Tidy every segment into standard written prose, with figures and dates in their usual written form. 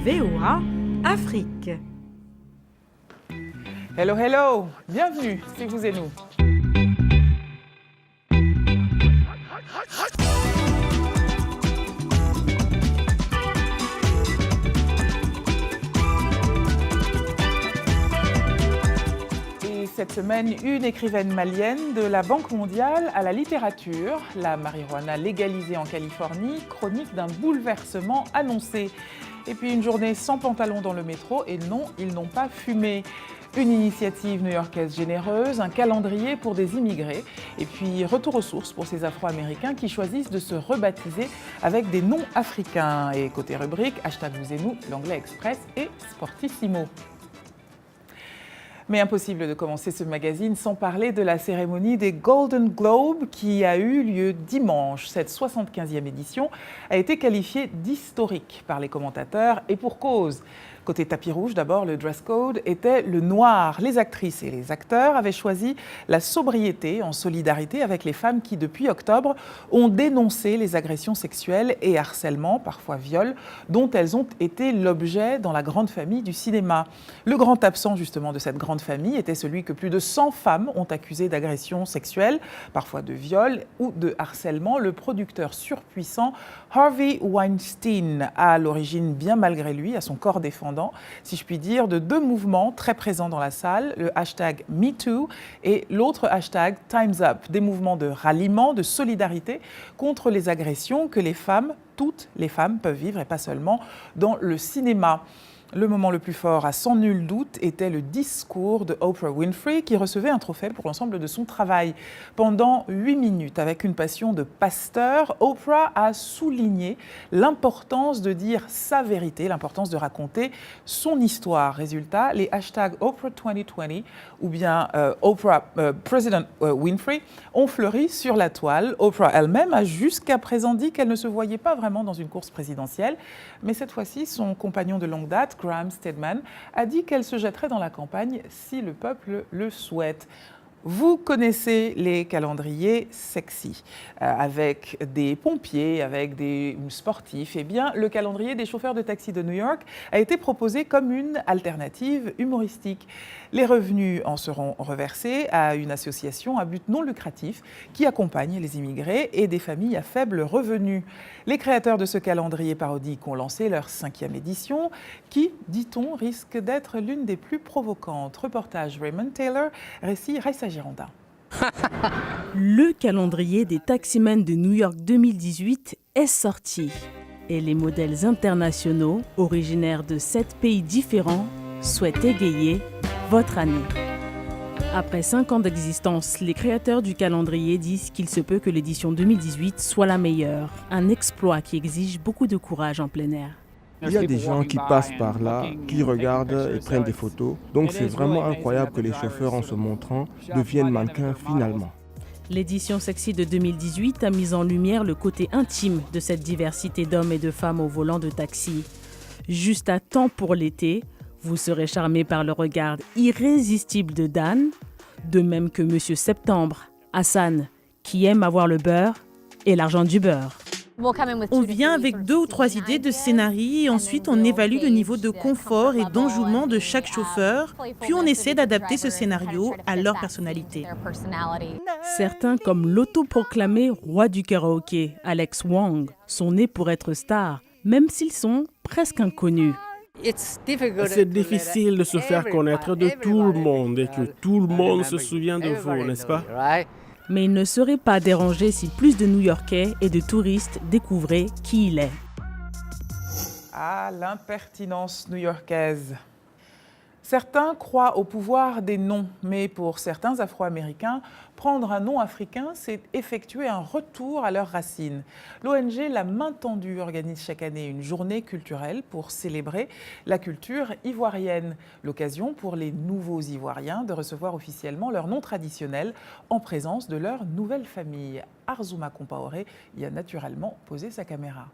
VOA Afrique. Hello, hello, bienvenue, c'est vous et nous. Cette semaine, une écrivaine malienne de la Banque mondiale à la littérature. La marijuana légalisée en Californie, chronique d'un bouleversement annoncé. Et puis une journée sans pantalon dans le métro et non, ils n'ont pas fumé. Une initiative new-yorkaise généreuse, un calendrier pour des immigrés et puis retour aux sources pour ces Afro-Américains qui choisissent de se rebaptiser avec des noms africains. Et côté rubrique, hashtag vous et nous, l'anglais express et sportissimo. Mais impossible de commencer ce magazine sans parler de la cérémonie des Golden Globes qui a eu lieu dimanche. Cette 75e édition a été qualifiée d'historique par les commentateurs et pour cause. Côté tapis rouge, d'abord, le dress code était le noir. Les actrices et les acteurs avaient choisi la sobriété en solidarité avec les femmes qui, depuis octobre, ont dénoncé les agressions sexuelles et harcèlements, parfois viols, dont elles ont été l'objet dans la grande famille du cinéma. Le grand absent, justement, de cette grande famille était celui que plus de 100 femmes ont accusé d'agressions sexuelles, parfois de viol ou de harcèlement. Le producteur surpuissant Harvey Weinstein, à l'origine, bien malgré lui, à son corps défendant, si je puis dire, de deux mouvements très présents dans la salle, le hashtag MeToo et l'autre hashtag Time's Up, des mouvements de ralliement, de solidarité contre les agressions que les femmes, toutes les femmes peuvent vivre et pas seulement dans le cinéma. Le moment le plus fort, à sans nul doute, était le discours de Oprah Winfrey qui recevait un trophée pour l'ensemble de son travail. Pendant 8 minutes, avec une passion de pasteur, Oprah a souligné l'importance de dire sa vérité, l'importance de raconter son histoire. Résultat, les hashtags Oprah 2020 ou bien Oprah President Winfrey ont fleuri sur la toile. Oprah elle-même a jusqu'à présent dit qu'elle ne se voyait pas vraiment dans une course présidentielle, mais cette fois-ci, son compagnon de longue date, Graham Stedman, a dit qu'elle se jetterait dans la campagne si le peuple le souhaite. Vous connaissez les calendriers sexy, avec des pompiers, avec des sportifs. Eh bien, le calendrier des chauffeurs de taxi de New York a été proposé comme une alternative humoristique. Les revenus en seront reversés à une association à but non lucratif qui accompagne les immigrés et des familles à faible revenu. Les créateurs de ce calendrier parodique ont lancé leur 5e édition qui, dit-on, risque d'être l'une des plus provocantes. Reportage Raymond Taylor, récit Raissa Girondin. Le calendrier des taximens de New York 2018 est sorti et les modèles internationaux, originaires de 7 pays différents, souhaitent égayer votre année. Après 5 ans d'existence, les créateurs du calendrier disent qu'il se peut que l'édition 2018 soit la meilleure, un exploit qui exige beaucoup de courage en plein air. Il y a des gens qui passent par là, qui regardent et prennent des photos. Donc c'est vraiment incroyable que les chauffeurs, en se montrant, deviennent mannequins finalement. L'édition sexy de 2018 a mis en lumière le côté intime de cette diversité d'hommes et de femmes au volant de taxi. Juste à temps pour l'été, vous serez charmé par le regard irrésistible de Dan, de même que Monsieur Septembre, Hassan, qui aime avoir le beurre et l'argent du beurre. On vient avec 2 ou 3 idées de scénario et ensuite on évalue le niveau de confort et d'enjouement de chaque chauffeur, puis on essaie d'adapter ce scénario à leur personnalité. Certains, comme l'autoproclamé roi du karaoké, Alex Wong, sont nés pour être stars, même s'ils sont presque inconnus. C'est difficile de se faire connaître de tout le monde et que tout le monde se souvient de vous, n'est-ce pas? Mais il ne serait pas dérangé si plus de New-Yorkais et de touristes découvraient qui il est. Ah, l'impertinence new-yorkaise. Certains croient au pouvoir des noms, mais pour certains Afro-Américains, prendre un nom africain, c'est effectuer un retour à leurs racines. L'ONG La Main Tendue organise chaque année une journée culturelle pour célébrer la culture ivoirienne. L'occasion pour les nouveaux Ivoiriens de recevoir officiellement leur nom traditionnel en présence de leur nouvelle famille. Arzouma Compaoré y a naturellement posé sa caméra.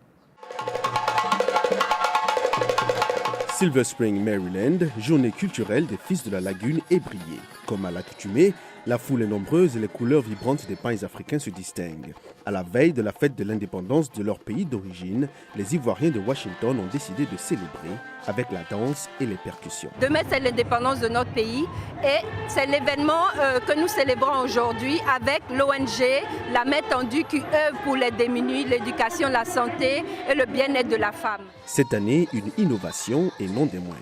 Silver Spring, Maryland, journée culturelle des Fils de la Lagune ébriée. Comme à l'accoutumée, la foule est nombreuse et les couleurs vibrantes des pains africains se distinguent. À la veille de la fête de l'indépendance de leur pays d'origine, les Ivoiriens de Washington ont décidé de célébrer avec la danse et les percussions. Demain, c'est l'indépendance de notre pays et c'est l'événement que nous célébrons aujourd'hui avec l'ONG La Main Tendue qui œuvre pour les démunis, l'éducation, la santé et le bien-être de la femme. Cette année, une innovation et non des moindres.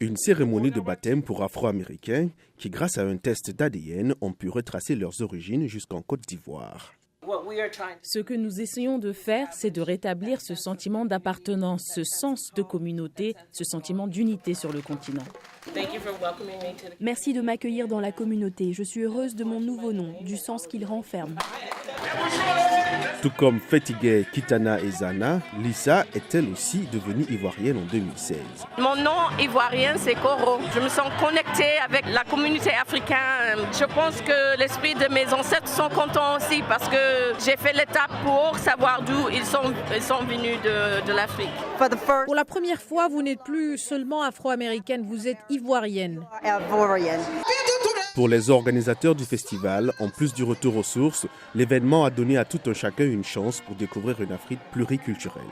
Une cérémonie de baptême pour Afro-Américains qui, grâce à un test d'ADN, ont pu retracer leurs origines jusqu'en Côte d'Ivoire. Ce que nous essayons de faire, c'est de rétablir ce sentiment d'appartenance, ce sens de communauté, ce sentiment d'unité sur le continent. Merci de m'accueillir dans la communauté. Je suis heureuse de mon nouveau nom, du sens qu'il renferme. Tout comme Fetigué, Kitana et Zana, Lisa est elle aussi devenue ivoirienne en 2016. Mon nom ivoirien, c'est Koro. Je me sens connectée avec la communauté africaine. Je pense que l'esprit de mes ancêtres sont contents aussi parce que j'ai fait l'étape pour savoir d'où ils sont venus de l'Afrique. Pour la première fois, vous n'êtes plus seulement afro-américaine, vous êtes ivoirienne. Pour les organisateurs du festival, en plus du retour aux sources, l'événement a donné à tout un chacun une chance pour découvrir une Afrique pluriculturelle.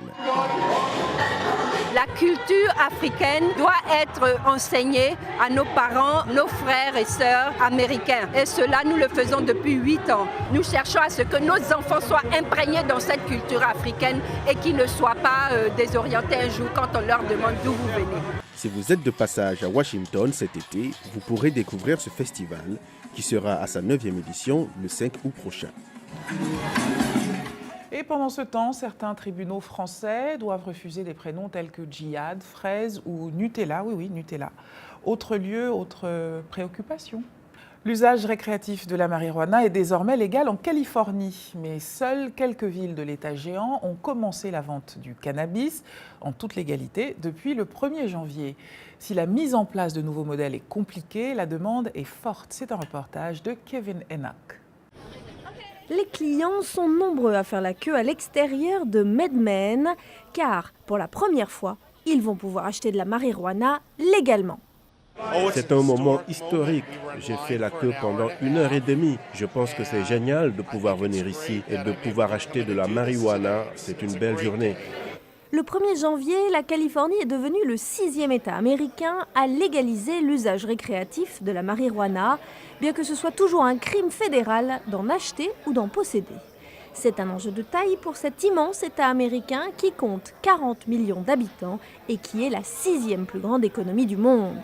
La culture africaine doit être enseignée à nos parents, nos frères et sœurs américains. Et cela, nous le faisons depuis 8 ans. Nous cherchons à ce que nos enfants soient imprégnés dans cette culture africaine et qu'ils ne soient pas désorientés un jour quand on leur demande d'où vous venez. Si vous êtes de passage à Washington cet été, vous pourrez découvrir ce festival qui sera à sa 9e édition le 5 août prochain. Et pendant ce temps, certains tribunaux français doivent refuser des prénoms tels que Djihad, Fraise ou Nutella. Oui, Nutella. Autre lieu, autre préoccupation. L'usage récréatif de la marijuana est désormais légal en Californie, mais seules quelques villes de l'État géant ont commencé la vente du cannabis en toute légalité depuis le 1er janvier. Si la mise en place de nouveaux modèles est compliquée, la demande est forte. C'est un reportage de Kevin Enoch. Les clients sont nombreux à faire la queue à l'extérieur de MedMen, car pour la première fois, ils vont pouvoir acheter de la marijuana légalement. C'est un moment historique. J'ai fait la queue pendant 1h30. Je pense que c'est génial de pouvoir venir ici et de pouvoir acheter de la marijuana. C'est une belle journée. Le 1er janvier, la Californie est devenue le 6e État américain à légaliser l'usage récréatif de la marijuana, bien que ce soit toujours un crime fédéral d'en acheter ou d'en posséder. C'est un enjeu de taille pour cet immense État américain qui compte 40 millions d'habitants et qui est la 6e plus grande économie du monde.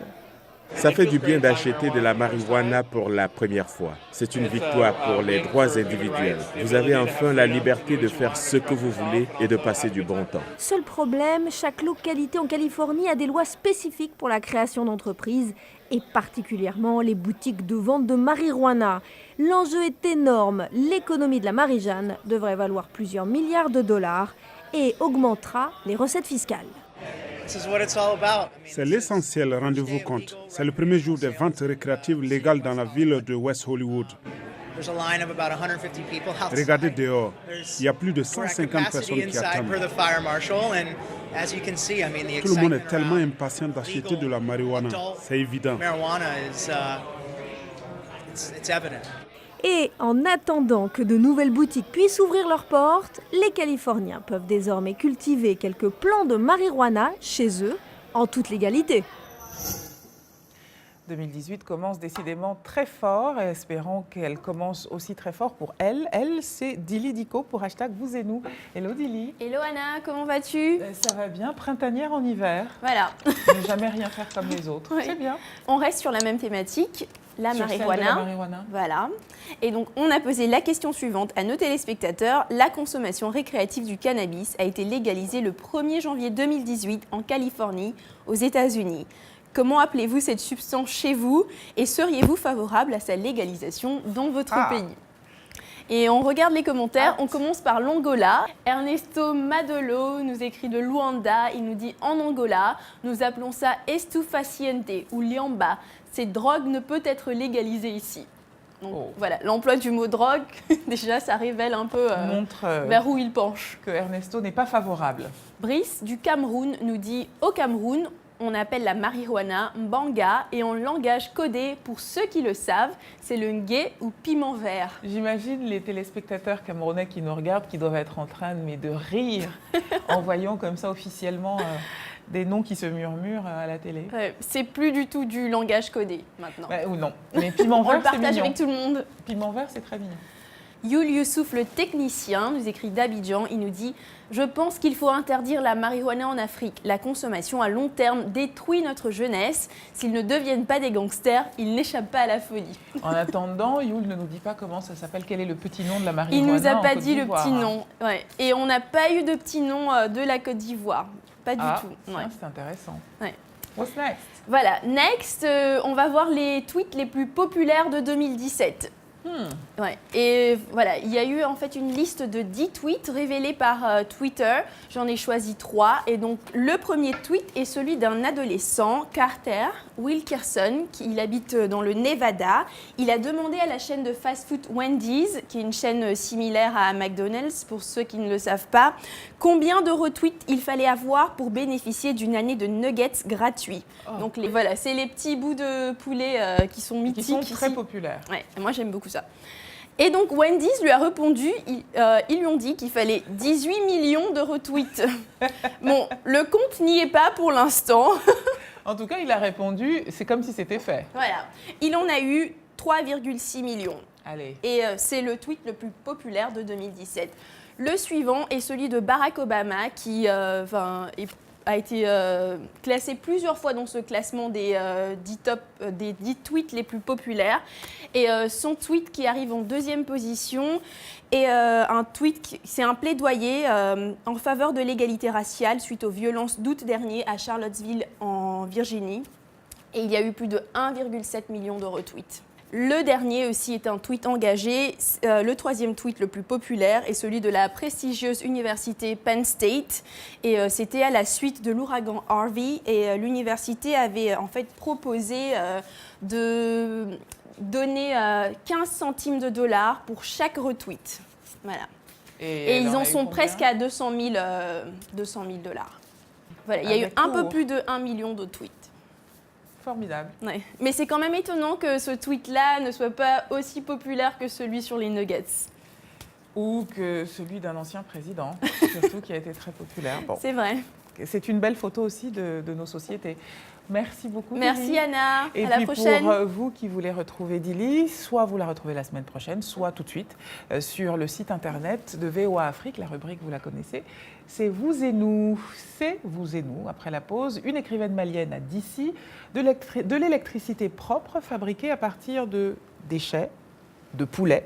Ça fait du bien d'acheter de la marijuana pour la première fois. C'est une victoire pour les droits individuels. Vous avez enfin la liberté de faire ce que vous voulez et de passer du bon temps. Seul problème, chaque localité en Californie a des lois spécifiques pour la création d'entreprises et particulièrement les boutiques de vente de marijuana. L'enjeu est énorme. L'économie de la Marie-Jeanne devrait valoir plusieurs milliards de dollars et augmentera les recettes fiscales. C'est l'essentiel, rendez-vous compte. C'est le premier jour des ventes récréatives légales dans la ville de West Hollywood. Regardez dehors, il y a plus de 150 personnes qui attendent. Tout le monde est tellement impatient d'acheter de la marijuana, c'est évident. Et en attendant que de nouvelles boutiques puissent ouvrir leurs portes, les Californiens peuvent désormais cultiver quelques plants de marijuana chez eux, en toute légalité. 2018 commence décidément très fort et espérons qu'elle commence aussi très fort pour elle. Elle, c'est Dili Dico pour hashtag Vous et Nous. Hello Dili. Hello Anna, comment vas-tu? Ça va bien, printanière en hiver. Voilà. Ne jamais rien faire comme les autres, oui. C'est bien. On reste sur la même thématique. La marijuana. Voilà. Et donc, on a posé la question suivante à nos téléspectateurs. La consommation récréative du cannabis a été légalisée le 1er janvier 2018 en Californie, aux États-Unis. Comment appelez-vous cette substance chez vous et seriez-vous favorable à sa légalisation dans votre pays? Et on regarde les commentaires. On commence par l'Angola. Ernesto Madolo nous écrit de Luanda. Il nous dit en Angola, nous appelons ça estufaciente ou liamba. Cette drogue ne peut être légalisée ici. Donc, voilà, l'emploi du mot drogue, déjà, ça révèle un peu vers où il penche. Que Ernesto n'est pas favorable. Brice du Cameroun nous dit au Cameroun, on appelle la marijuana mbanga et en langage codé, pour ceux qui le savent, c'est le ngué ou piment vert. J'imagine les téléspectateurs camerounais qui nous regardent qui doivent être en train de rire en voyant comme ça officiellement des noms qui se murmurent à la télé. C'est plus du tout du langage codé maintenant. Ou non, mais piment vert, c'est mignon. On le partage avec tout le monde. Piment vert, c'est très mignon. Youl Youssouf, le technicien, nous écrit d'Abidjan, il nous dit « Je pense qu'il faut interdire la marijuana en Afrique. La consommation à long terme détruit notre jeunesse. S'ils ne deviennent pas des gangsters, ils n'échappent pas à la folie. » En attendant, Youl ne nous dit pas comment ça s'appelle, quel est le petit nom de la marijuana. Il nous a pas dit le petit nom. Ouais. Et on n'a pas eu de petit nom de la Côte d'Ivoire. Pas du tout. Ouais. C'est intéressant. Ouais. What's next? Voilà, next, on va voir les tweets les plus populaires de 2017. Ouais. Et voilà, il y a eu en fait une liste de 10 tweets révélés par Twitter. J'en ai choisi 3. Et donc, le premier tweet est celui d'un adolescent, Carter Wilkerson, qui habite dans le Nevada. Il a demandé à la chaîne de fast-food Wendy's, qui est une chaîne similaire à McDonald's, pour ceux qui ne le savent pas, combien de retweets il fallait avoir pour bénéficier d'une année de nuggets gratuits. Donc, voilà, c'est les petits bouts de poulet qui sont mythiques. Qui sont très populaires. Ouais, moi, j'aime beaucoup ça. Et donc Wendy's lui a répondu, ils lui ont dit qu'il fallait 18 millions de retweets. Bon, le compte n'y est pas pour l'instant. En tout cas, il a répondu, c'est comme si c'était fait. Voilà, il en a eu 3,6 millions. Allez. Et c'est le tweet le plus populaire de 2017. Le suivant est celui de Barack Obama qui a été classé plusieurs fois dans ce classement des 10 tweets les plus populaires. Et son tweet qui arrive en deuxième position est un tweet, c'est un plaidoyer en faveur de l'égalité raciale suite aux violences d'août dernier à Charlottesville en Virginie. Et il y a eu plus de 1,7 million de retweets. Le dernier aussi est un tweet engagé. Le troisième tweet le plus populaire est celui de la prestigieuse université Penn State. Et c'était à la suite de l'ouragan Harvey. Et l'université avait en fait proposé de donner 15 centimes de dollars pour chaque retweet. Voilà. Et ils en sont presque à 200 000 dollars. Voilà, il y a eu un peu plus de 1 million de tweets. Formidable. Ouais. Mais c'est quand même étonnant que ce tweet-là ne soit pas aussi populaire que celui sur les nuggets. Ou que celui d'un ancien président, surtout qui a été très populaire. Bon. C'est vrai. C'est une belle photo aussi de nos sociétés. Merci beaucoup. Merci Dilly. Anna. Et à la prochaine. Pour vous qui voulez retrouver Dilly, soit vous la retrouvez la semaine prochaine, soit tout de suite sur le site internet de VOA Afrique. La rubrique, vous la connaissez. C'est Vous et nous. C'est Vous et nous. Après la pause, une écrivaine malienne a d'ici de l'électricité propre fabriquée à partir de déchets, de poulets,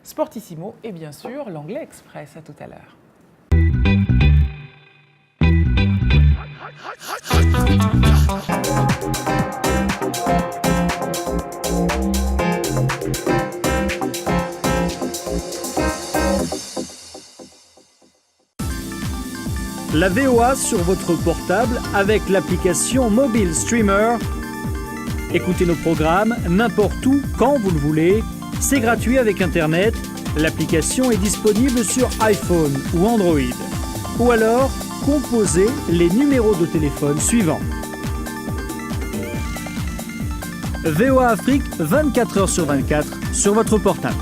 Sportissimo et bien sûr l'Anglais Express. À tout à l'heure. La VOA sur votre portable avec l'application Mobile Streamer. Écoutez nos programmes n'importe où, quand vous le voulez. C'est gratuit avec Internet. L'application est disponible sur iPhone ou Android. Ou alors, composez les numéros de téléphone suivants. VOA Afrique, 24 heures sur 24, sur votre portable.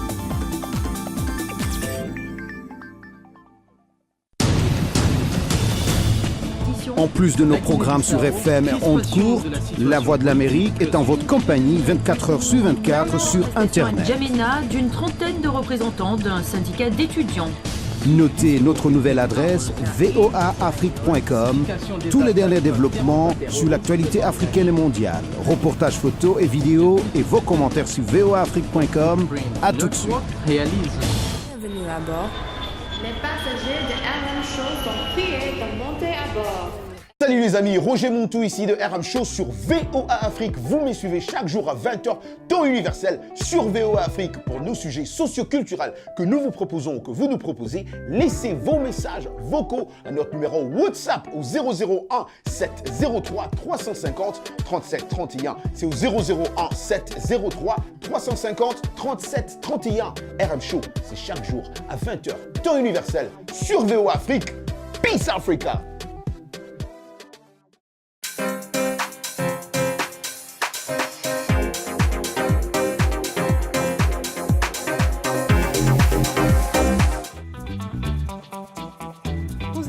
En plus de nos programmes sur FM et ondes courtes, La Voix de l'Amérique est en votre compagnie 24 heures sur 24 sur Internet. N'Djamena, d'une trentaine de représentants d'un syndicat d'étudiants. Notez notre nouvelle adresse voaafrique.com. Tous les derniers développements sur l'actualité africaine et mondiale. Reportages photos et vidéos et vos commentaires sur voaafrique.com. À tout de suite. Bienvenue à bord. Les passagers de RM Show sont priés de monter à bord. Salut les amis, Roger Montou ici de RM Show sur VOA Afrique. Vous me suivez chaque jour à 20h, temps universel sur VOA Afrique pour nos sujets socioculturels que nous vous proposons ou que vous nous proposez. Laissez vos messages vocaux à notre numéro WhatsApp au 001 703 350 37 31. C'est au 001 703 350 37 31. RM Show, c'est chaque jour à 20h, temps universel sur VOA Afrique. Peace Africa!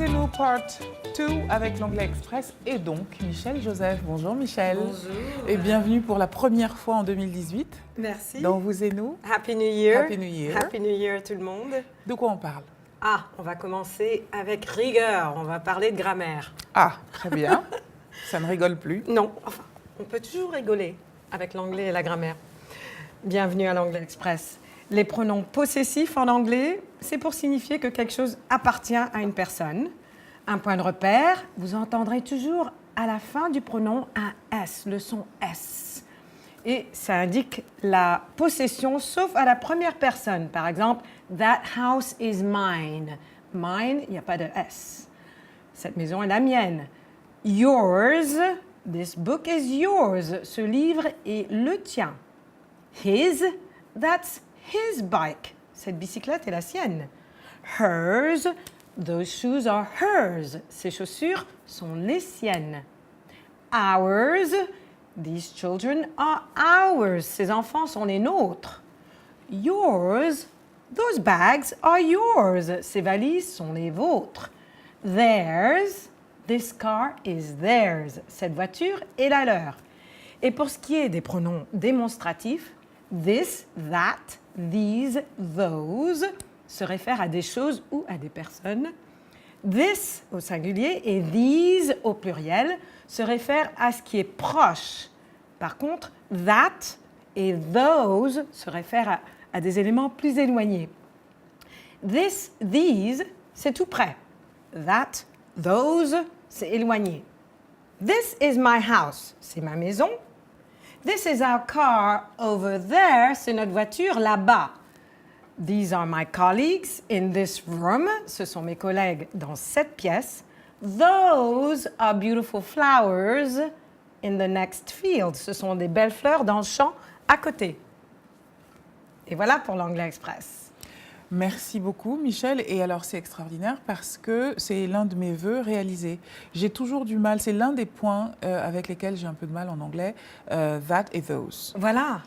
Proposez-nous Part 2 avec l'Anglais Express et donc Michel Joseph. Bonjour Michel. Bonjour. Et bienvenue pour la première fois en 2018. Merci. Dans Vous et Nous. Happy New Year. Happy New Year. Happy New Year tout le monde. De quoi on parle? Ah, on va commencer avec rigueur. On va parler de grammaire. Ah, très bien. Ça ne rigole plus. Non, enfin, on peut toujours rigoler avec l'anglais et la grammaire. Bienvenue à l'Anglais Express. Les pronoms possessifs en anglais, c'est pour signifier que quelque chose appartient à une personne. Un point de repère, vous entendrez toujours à la fin du pronom un S, le son S. Et ça indique la possession, sauf à la première personne. Par exemple, that house is mine. Mine, il n'y a pas de S. Cette maison est la mienne. Yours, this book is yours. Ce livre est le tien. His, that's his bike. Cette bicyclette est la sienne. Hers, those shoes are hers. Ces chaussures sont les siennes. Ours, these children are ours. Ces enfants sont les nôtres. Yours, those bags are yours. Ces valises sont les vôtres. Theirs, this car is theirs. Cette voiture est la leur. Et pour ce qui est des pronoms démonstratifs, this, that, these, those se réfèrent à des choses ou à des personnes. This au singulier et these au pluriel se réfèrent à ce qui est proche. Par contre, that et those se réfèrent à des éléments plus éloignés. This, these, c'est tout près. That, those, c'est éloigné. This is my house, c'est ma maison. This is our car over there, c'est notre voiture là-bas. These are my colleagues in this room, ce sont mes collègues dans cette pièce. Those are beautiful flowers in the next field, ce sont des belles fleurs dans le champ à côté. Et voilà pour l'Anglais Express. Merci beaucoup, Michel. Et alors, c'est extraordinaire parce que c'est l'un de mes vœux réalisés. J'ai toujours du mal, c'est l'un des points avec lesquels j'ai un peu de mal en anglais, that et those. Voilà.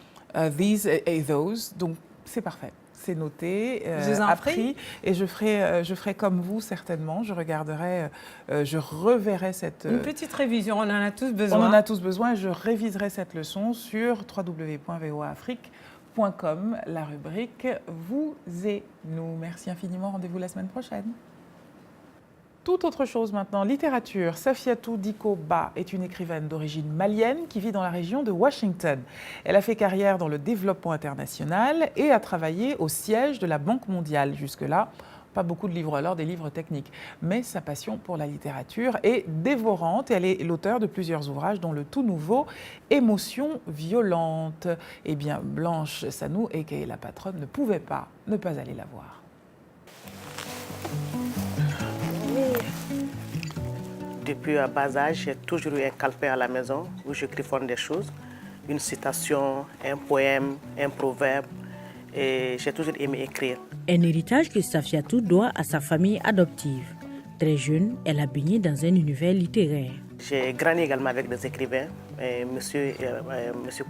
These et those, donc c'est parfait. C'est noté, appris, et je ferai comme vous certainement. Je regarderai, je reverrai cette... Une petite révision, on en a tous besoin. On en a tous besoin et je réviserai cette leçon sur www.voaafrique.com, la rubrique Vous et Nous. Merci infiniment, rendez-vous la semaine prochaine. Tout autre chose maintenant, littérature. Safiatou Diko Bah est une écrivaine d'origine malienne qui vit dans la région de Washington. Elle a fait carrière dans le développement international et a travaillé au siège de la Banque mondiale. Jusque-là, pas beaucoup de livres, alors des livres techniques. Mais sa passion pour la littérature est dévorante et elle est l'auteure de plusieurs ouvrages dont le tout nouveau Émotions violentes. Eh bien, Blanche Sanou, aka la patronne, ne pouvait pas ne pas aller la voir. Depuis un bas âge, j'ai toujours eu un calepin à la maison où je griffonne des choses, une citation, un poème, un proverbe, et j'ai toujours aimé écrire. Un héritage que Safiatou doit à sa famille adoptive. Très jeune, elle a baigné dans un univers littéraire. J'ai grandi également avec des écrivains, Monsieur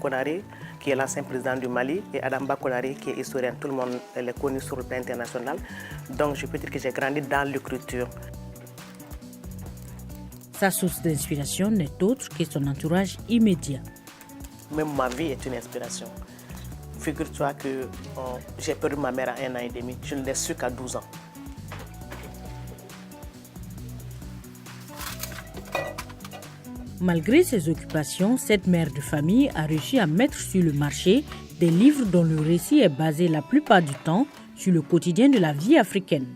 Konaré, qui est l'ancien président du Mali, et Adamba Konaré, qui est historien. Tout le monde est connu sur le plan international. Donc je peux dire que j'ai grandi dans l'écriture. Sa source d'inspiration n'est autre que son entourage immédiat. Même ma vie est une inspiration. Figure-toi que j'ai perdu ma mère à 1 an et demi. Je ne l'ai su qu'à 12 ans. Malgré ses occupations, cette mère de famille a réussi à mettre sur le marché des livres dont le récit est basé la plupart du temps sur le quotidien de la vie africaine.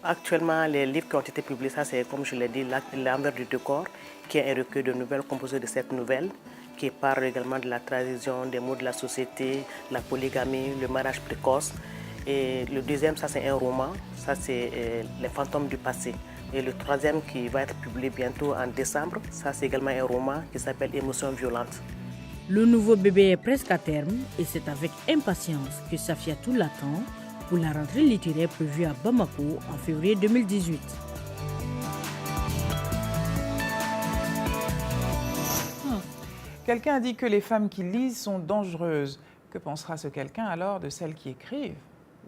Actuellement, les livres qui ont été publiés, ça c'est comme je l'ai dit, L'envers du décor, qui est un recueil de nouvelles composé de 7 nouvelles, qui parle également de la tradition, des mots de la société, la polygamie, le mariage précoce. Et le deuxième, ça c'est un roman, ça c'est Les fantômes du passé. Et le troisième qui va être publié bientôt en décembre, ça c'est également un roman qui s'appelle Émotions violentes. Le nouveau bébé est presque à terme et c'est avec impatience que Safiatou l'attend pour la rentrée littéraire prévue à Bamako en février 2018. Quelqu'un a dit que les femmes qui lisent sont dangereuses. Que pensera ce quelqu'un alors de celles qui écrivent ?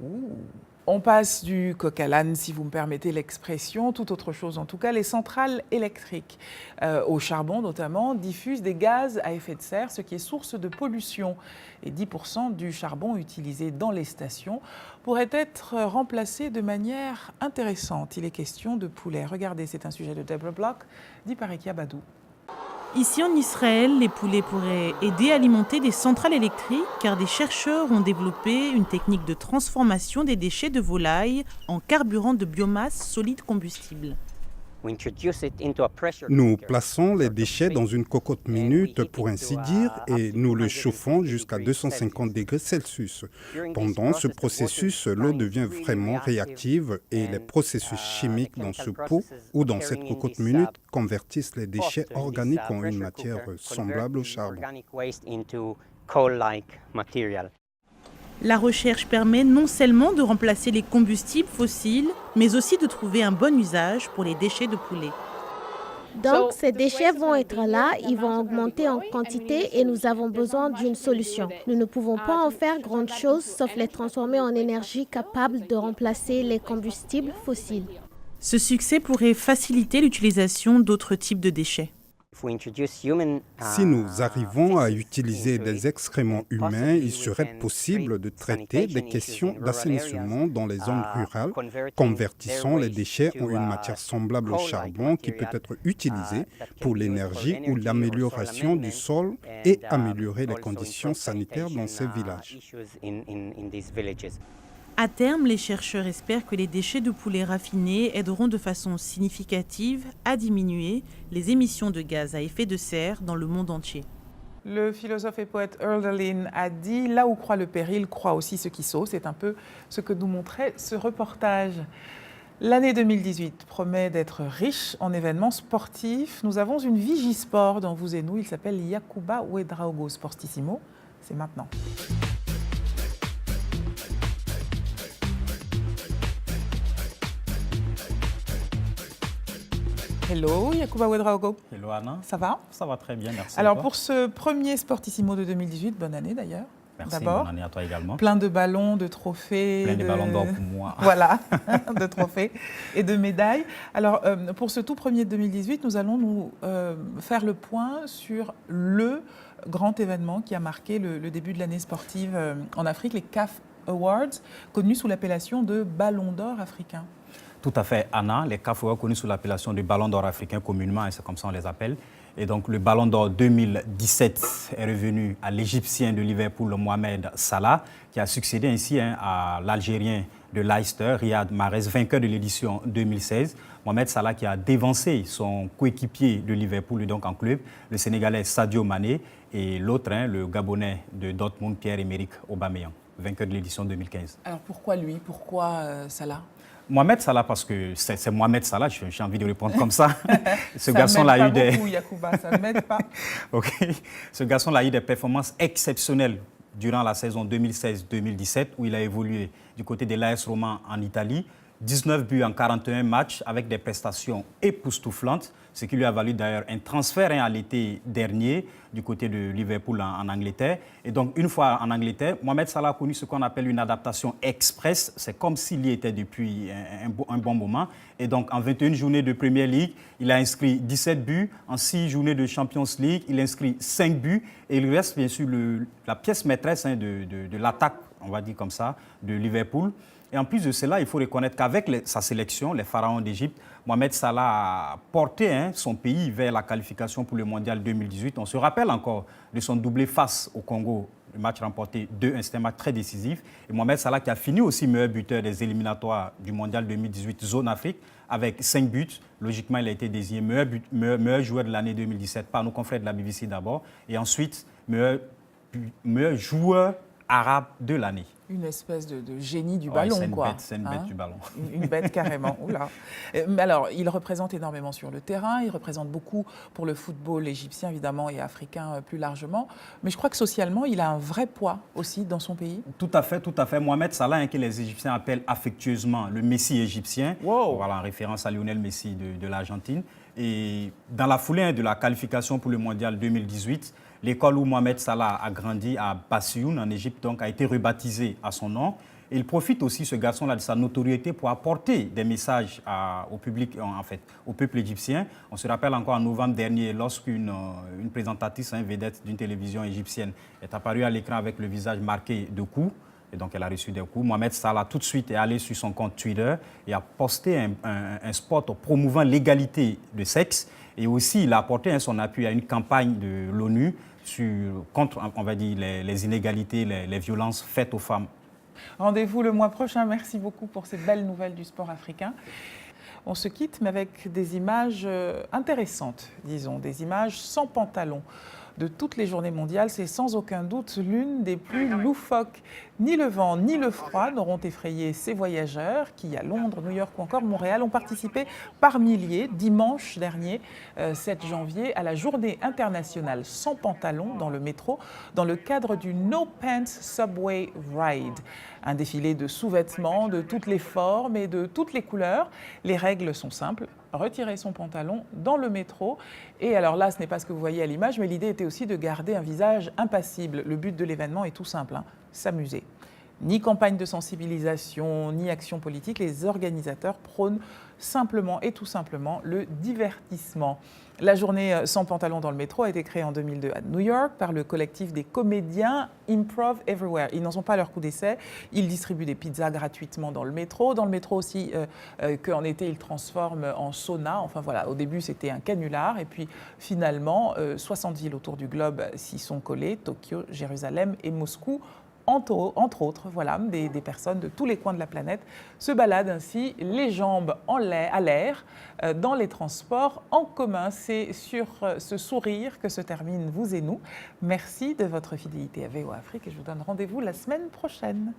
Ouh. On passe du coq à l'âne, si vous me permettez l'expression, tout autre chose en tout cas. Les centrales électriques, au charbon notamment, diffusent des gaz à effet de serre, ce qui est source de pollution. Et 10% du charbon utilisé dans les stations pourrait être remplacé de manière intéressante. Il est question de poulets. Regardez, c'est un sujet de Deborah Block, dit par Ekia Badou. Ici en Israël, les poulets pourraient aider à alimenter des centrales électriques car des chercheurs ont développé une technique de transformation des déchets de volaille en carburant de biomasse solide combustible. Nous plaçons les déchets dans une cocotte minute, pour ainsi dire, et nous le chauffons jusqu'à 250 degrés Celsius. Pendant ce processus, l'eau devient vraiment réactive et les processus chimiques dans ce pot ou dans cette cocotte minute convertissent les déchets organiques en une matière semblable au charbon. La recherche permet non seulement de remplacer les combustibles fossiles, mais aussi de trouver un bon usage pour les déchets de poulet. Donc, ces déchets vont être là, ils vont augmenter en quantité et nous avons besoin d'une solution. Nous ne pouvons pas en faire grande chose sauf les transformer en énergie capable de remplacer les combustibles fossiles. Ce succès pourrait faciliter l'utilisation d'autres types de déchets. Si nous arrivons à utiliser des excréments humains, il serait possible de traiter des questions d'assainissement dans les zones rurales, convertissant les déchets en une matière semblable au charbon qui peut être utilisée pour l'énergie ou l'amélioration du sol et améliorer les conditions sanitaires dans ces villages. À terme, les chercheurs espèrent que les déchets de poulet raffinés aideront de façon significative à diminuer les émissions de gaz à effet de serre dans le monde entier. Le philosophe et poète Hölderlin a dit « Là où croit le péril, croit aussi ce qui sauve ». C'est un peu ce que nous montrait ce reportage. L'année 2018 promet d'être riche en événements sportifs. Nous avons une Vigisport dans vous et nous. Il s'appelle Yacouba Ouedraogo Sportissimo. C'est maintenant. Hello, Yacouba Ouedraogo. Hello Anna. Ça va? Ça va très bien, merci. Alors pour ce premier Sportissimo de 2018, bonne année d'ailleurs. Merci, bonne année à toi également. Plein de ballons, de trophées. Plein de ballons d'or pour moi. Voilà, de trophées et de médailles. Alors pour ce tout premier de 2018, nous allons nous faire le point sur le grand événement qui a marqué le début de l'année sportive en Afrique, les CAF Awards, connus sous l'appellation de Ballon d'or africain. Tout à fait, Anna. Les CAF Awards connus sous l'appellation de Ballon d'or africain communément, et c'est comme ça on les appelle. Et donc le Ballon d'or 2017 est revenu à l'Égyptien de Liverpool, Mohamed Salah, qui a succédé ainsi à l'Algérien de Leicester, Riyad Mahrez, vainqueur de l'édition 2016. Mohamed Salah qui a dévancé son coéquipier de Liverpool, donc en club, le Sénégalais Sadio Mané, et l'autre, le Gabonais de Dortmund, Pierre-Emerick Aubameyang, vainqueur de l'édition 2015. Alors pourquoi lui? Pourquoi Salah? Mohamed Salah, parce que c'est Mohamed Salah, j'ai envie de répondre comme ça. Ce garçon-là a eu des... beaucoup, Yacouba, ça ne m'aide pas. OK. Ce garçon-là a eu des performances exceptionnelles durant la saison 2016-2017, où il a évolué du côté de l'AS Roma en Italie. 19 buts en 41 matchs avec des prestations époustouflantes, ce qui lui a valu d'ailleurs un transfert à l'été dernier du côté de Liverpool en Angleterre. Et donc, une fois en Angleterre, Mohamed Salah a connu ce qu'on appelle une adaptation express. C'est comme s'il y était depuis un bon moment. Et donc, en 21 journées de Premier League, il a inscrit 17 buts. En 6 journées de Champions League, il a inscrit 5 buts. Et il reste bien sûr la pièce maîtresse de l'attaque, on va dire comme ça, de Liverpool. Et en plus de cela, il faut reconnaître qu'avec sa sélection, les Pharaons d'Égypte, Mohamed Salah a porté son pays vers la qualification pour le Mondial 2018. On se rappelle encore de son doublé face au Congo, le match remporté 2-1, c'était un match très décisif. Et Mohamed Salah qui a fini aussi meilleur buteur des éliminatoires du Mondial 2018 Zone Afrique avec 5 buts. Logiquement, il a été désigné meilleur joueur de l'année 2017 par nos confrères de la BBC d'abord. Et ensuite, meilleur joueur arabe de l'année. Une espèce de génie du ballon, quoi. C'est une bête du ballon. Une bête, carrément. Oula. Alors, il représente énormément sur le terrain, il représente beaucoup pour le football égyptien, évidemment, et africain plus largement. Mais je crois que socialement, il a un vrai poids aussi dans son pays. Tout à fait, tout à fait. Mohamed Salah, que les Égyptiens appellent affectueusement le Messi égyptien, voilà, en référence à Lionel Messi de l'Argentine. Et dans la foulée de la qualification pour le Mondial 2018, l'école où Mohamed Salah a grandi à Bassioun, en Égypte, donc, a été rebaptisée à son nom. Et il profite aussi, ce garçon-là, de sa notoriété pour apporter des messages au public, en fait, au peuple égyptien. On se rappelle encore en novembre dernier, lorsqu'une présentatrice, vedette d'une télévision égyptienne, est apparue à l'écran avec le visage marqué de coups. Et donc, elle a reçu des coups. Mohamed Salah, tout de suite, est allé sur son compte Twitter et a posté un spot promouvant l'égalité de sexe. Et aussi, il a apporté son appui à une campagne de l'ONU contre, on va dire, les inégalités, les violences faites aux femmes. Rendez-vous le mois prochain. Merci beaucoup pour ces belles nouvelles du sport africain. On se quitte, mais avec des images intéressantes, disons, des images sans pantalon. De toutes les journées mondiales, c'est sans aucun doute l'une des plus loufoques. Ni le vent ni le froid n'auront effrayé ces voyageurs qui, à Londres, New York ou encore Montréal, ont participé par milliers, dimanche dernier, 7 janvier, à la journée internationale sans pantalon dans le métro, dans le cadre du No Pants Subway Ride. Un défilé de sous-vêtements de toutes les formes et de toutes les couleurs. Les règles sont simples. Retirer son pantalon dans le métro. Et alors là, ce n'est pas ce que vous voyez à l'image, mais l'idée était aussi de garder un visage impassible. Le but de l'événement est tout simple, s'amuser. Ni campagne de sensibilisation, ni action politique, les organisateurs prônent simplement et tout simplement le divertissement. La journée sans pantalon dans le métro a été créée en 2002 à New York par le collectif des comédiens Improv Everywhere. Ils n'en ont pas leur coup d'essai. Ils distribuent des pizzas gratuitement dans le métro. Dans le métro aussi, qu'en été, ils transforment en sauna. Enfin voilà, au début, c'était un canular. Et puis finalement, 60 villes autour du globe s'y sont collées. Tokyo, Jérusalem et Moscou. Entre autres, voilà, des personnes de tous les coins de la planète se baladent ainsi, les jambes à l'air, dans les transports en commun. C'est sur ce sourire que se termine Vous et Nous. Merci de votre fidélité à VOA Afrique et je vous donne rendez-vous la semaine prochaine.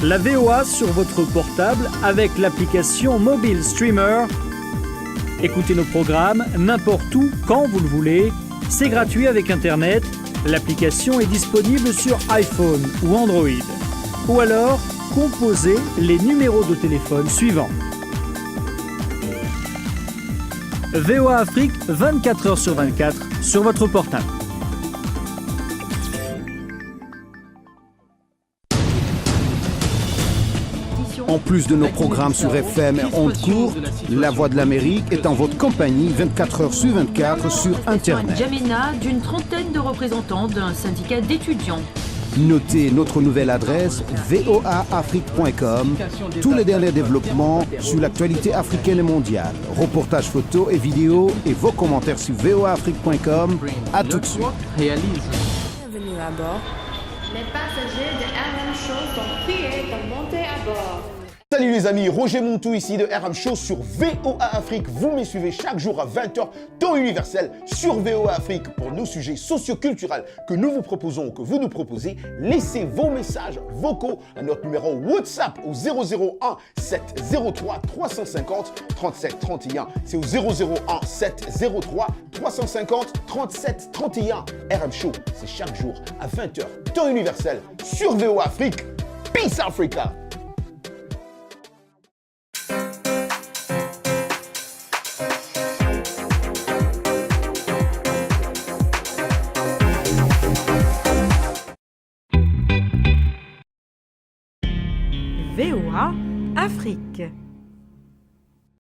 La VOA sur votre portable avec l'application Mobile Streamer. Écoutez nos programmes n'importe où, quand vous le voulez. C'est gratuit avec Internet. L'application est disponible sur iPhone ou Android. Ou alors, composez les numéros de téléphone suivants. VOA Afrique, 24 heures sur 24 sur votre portable. En plus de nos programmes sur FM et ondes courtes, La Voix de l'Amérique est en votre compagnie 24 heures sur 24 sur Internet. N'Djamena, d'une trentaine de représentants d'un syndicat d'étudiants. Notez notre nouvelle adresse voaafrique.com. Tous les derniers développements sur l'actualité africaine et mondiale. Reportages photos et vidéos et vos commentaires sur voaafrique.com. À tout de suite. Bienvenue à bord. Les passagers de RM Show sont priés de monter à bord. Salut les amis, Roger Montou ici de RM Show sur VOA Afrique. Vous me suivez chaque jour à 20h, temps universel sur VOA Afrique pour nos sujets socio-culturels que nous vous proposons ou que vous nous proposez. Laissez vos messages vocaux à notre numéro WhatsApp au 001 703 350 37 31. C'est au 001 703 350 37 31. RM Show, c'est chaque jour à 20h, temps universel sur VOA Afrique. Peace Africa! VOA Afrique.